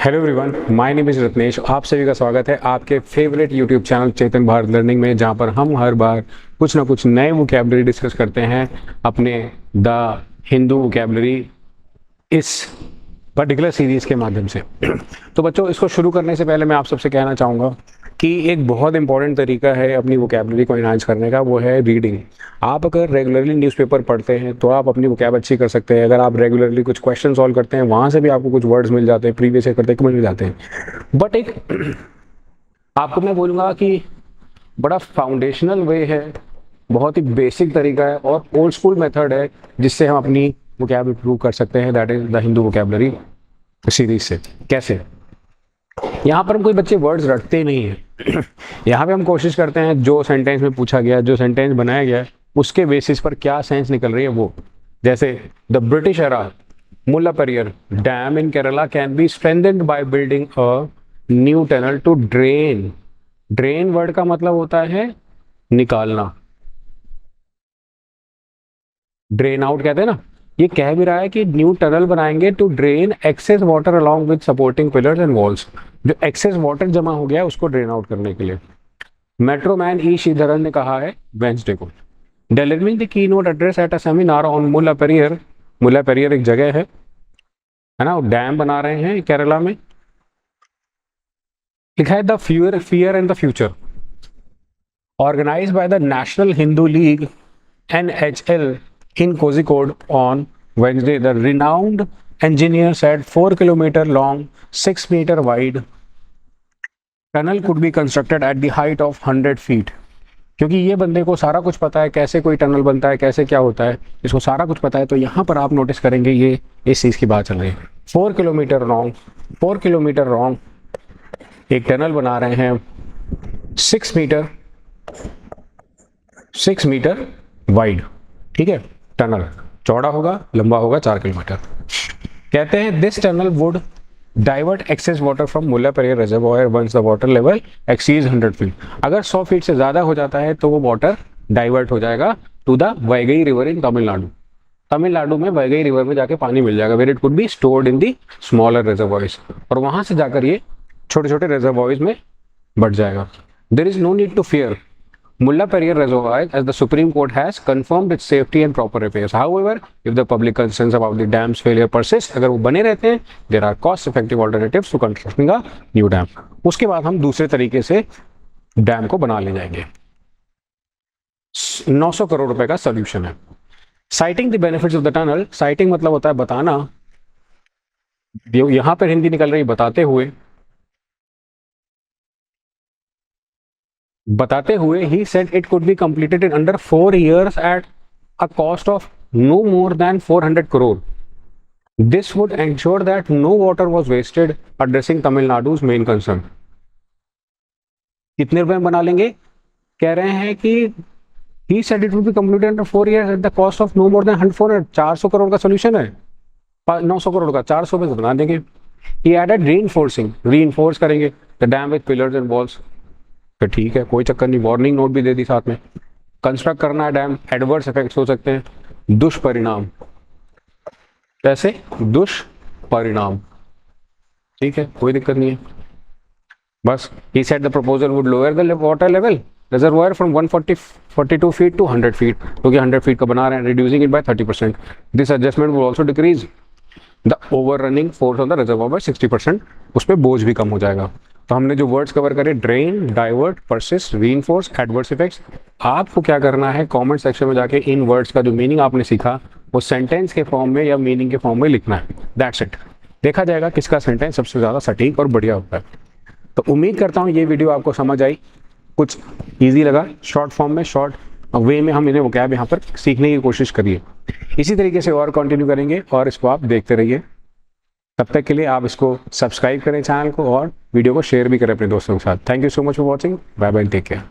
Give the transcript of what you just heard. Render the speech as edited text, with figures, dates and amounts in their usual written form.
Hello everyone, my name is Ratnesh. आप सभी का स्वागत है आपके फेवरेट यूट्यूब चैनल चेतन भारत लर्निंग में, जहां पर हम हर बार कुछ ना कुछ नए वोकैबुलरी डिस्कस करते हैं अपने द हिंदू वोकैबुलरी इस पर्टिकुलर सीरीज़ के माध्यम से। तो बच्चों, इसको शुरू करने से पहले मैं आप सबसे कहना चाहूँगा कि एक बहुत इंपॉर्टेंट तरीका है अपनी वोकैबुलरी को इन्हांस करने का, वो है रीडिंग। आप अगर रेगुलरली न्यूज़पेपर पढ़ते हैं तो आप अपनी वोकैब अच्छी कर सकते हैं। अगर आप रेगुलरली कुछ क्वेश्चन सॉल्व करते हैं, वहाँ से भी आपको कुछ वर्ड्स मिल जाते हैं, प्रीवियस ईयर करते मिल जाते हैं। बट एक आपको मैं बोलूँगा कि बड़ा फाउंडेशनल वे है, बहुत ही बेसिक तरीका है और ओल्ड स्कूल मेथड है जिससे हम अपनी वोकैब इंप्रूव कर सकते हैं। That is the Hindu vocabulary series से। कैसे? यहाँ पर हम कोई बच्चे वर्ड्स रटते नहीं हैं। यहाँ पे हम कोशिश करते हैं जो सेंटेंस में पूछा गया, जो सेंटेंस बनाया गया है, उसके बेसिस पर क्या सेंस निकल रही है वो। जैसे the British era Mullaperiyar dam in Kerala can be strengthened by building a new tunnel to drain. Drain word का मतलब होता है निकालना, ड्रेन आउट कहते हैं ना। ये कह भी रहा है कि न्यू टनल बनाएंगे to drain excess water along with supporting pillars and walls. जो एक्सेस वाटर जमा हो गया है उसको ड्रेन आउट करने के लिए। मेट्रो मैन ई श्रीधरन ने कहा है वेंसडे को। Delivering the keynote address at a seminar on Mullaperiyar. Mullaperiyar एक जगह है ना, डैम बना रहे हैं केरला में। लिखा है the fear and the future, organized by the national Hindu league NHL in Kozhikode on Wednesday. The renowned engineer said 4 kilometer long, 6 meter wide tunnel could be constructed at the height of 100 feet. क्योंकि ये बंदे को सारा कुछ पता है, कैसे कोई टनल बनता है, कैसे क्या होता है, इसको सारा कुछ पता है। तो यहाँ पर आप नोटिस करेंगे ये इस चीज़ की बात चल रही है। 4 किलोमीटर लॉन्ग एक टनल बना रहे हैं, 6 मीटर वाइड। ठीक है, टनल चौड़ा होगा, लंबा होगा 4 किलोमीटर। कहते हैं this tunnel would divert excess water from Mullaperiyar reservoir once the water level exceeds 100 feet. अगर 100 फीट से ज़्यादा हो जाता है तो वो वाटर डाइवर्ट हो जाएगा to the Vaigai river in Tamil Nadu. Tamil Nadu में वैगई रिवर में जाके पानी मिल जाएगा, where it could be stored in the smaller reservoirs, और वहाँ से जाकर ये छोटे छोटे रिजर्वॉयर्स में बढ़ जाएगा। There is no need to fear Mullaperiyar Reservoir, as the Supreme Court has confirmed its safety and proper repairs. However, if the public concerns about the dam's failure persist, अगर वो बने रहते हैं, there are cost-effective alternatives to constructing a new dam. उसके बाद हम दूसरे तरीके से डैम को बना ले जाएंगे। 900 करोड़ रुपए का सोल्यूशन है। Citing the benefits of the tunnel, citing मतलब होता है बताना, यहाँ पर हिंदी निकल रही बताते हुए he said it could be completed in under 4 years at a cost of no more than 400 crore. This would ensure that no water was wasted, addressing Tamil Nadu's main concern. कितने रुपए में बना लेंगे? कह रहे हैं कि he said it would be completed under 4 years at the cost of no more than 400। 400 crore का सोल्यूशन है, 900 करोड़ का 400 में बना देंगे। He added reinforcing, reinforce करेंगे the dam with pillars and walls। तो ठीक है, कोई चक्कर नहीं, वार्निंग नोट भी दे दी साथ में। कंस्ट्रक्ट करना है डैम, एडवर्स इफेक्ट्स हो सकते हैं, दुष्परिणाम। कैसे? दुष्परिणाम। ठीक है, कोई दिक्कत नहीं है। बस he said the proposal would lower the water level reservoir from 142 feet to 100 feet, क्योंकि 100 feet का बना रहे हैं, reducing it by 30%. This adjustment will also decrease the overrunning force on the reservoir by 60%. उस पर बोझ भी कम हो जाएगा। तो हमने जो वर्ड्स कवर करे, drain, divert, persist, reinforce, adverse effects. आपको क्या करना है, कमेंट सेक्शन में जाके इन वर्ड्स का जो मीनिंग आपने सीखा वो सेंटेंस के फॉर्म में या मीनिंग के फॉर्म में लिखना है। That's it. देखा जाएगा किसका सेंटेंस सबसे ज़्यादा सटीक और बढ़िया होता है। तो उम्मीद करता हूँ ये वीडियो आपको समझ आई, कुछ ईजी लगा। शॉर्ट फॉर्म में, शॉर्ट वे में हम इन्हें वोकैब यहाँ पर सीखने की कोशिश करिए। इसी तरीके से और कंटिन्यू करेंगे और इसको आप देखते रहिए। तब तक के लिए आप इसको सब्सक्राइब करें चैनल को, और वीडियो को शेयर भी करें अपने दोस्तों के साथ। Thank you so much for watching. Bye bye, take care.